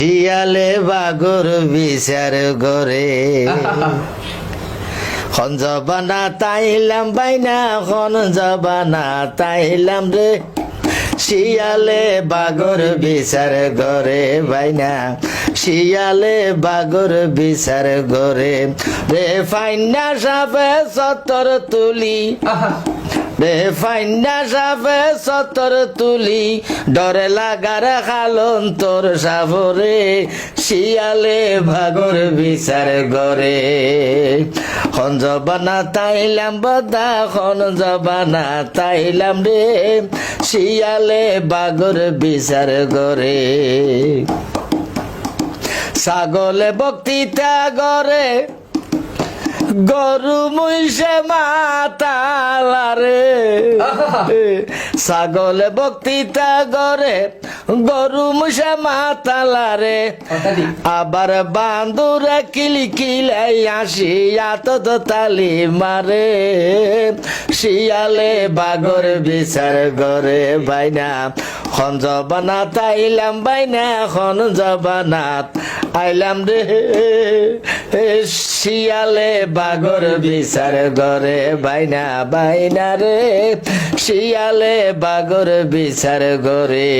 শিয়ালে বাগর বিচার করে খন জবানা তাইলাম বাইনা খন জবানা তাইলাম রে শিয়ালে বাগর বিচার করে বাইনা শিয়ালে বাগর বিচার করে রে ফাইনা সাপে সতর তুলি রে ফাইনা সাপে সতর তুলি ডরে লাগার খালন তোর সাবরে শিয়ালে বাগর বিচার করে খন জবানা তাইলাম বদা খন জবানা তাইলাম রে শিয়ালে বাগর বিচার করে ছাগলে বক্তৃতা করে গরু মুইসে মাতালারে ছাগলে বক্তৃতা করে গরু মুইসে মাতালারে আবার বান্দুরে কিলি কিলাই আসি এত তালি মারে শিয়ালে বাগর বিচার করে বাইনা খন জবানা তাইলাম বাইনা খন জবানাত আইলাম রে শিয়ালে বাগর বিচার করে বাইনা বাইনা রে শিয়ালে বাগর বিচার করে।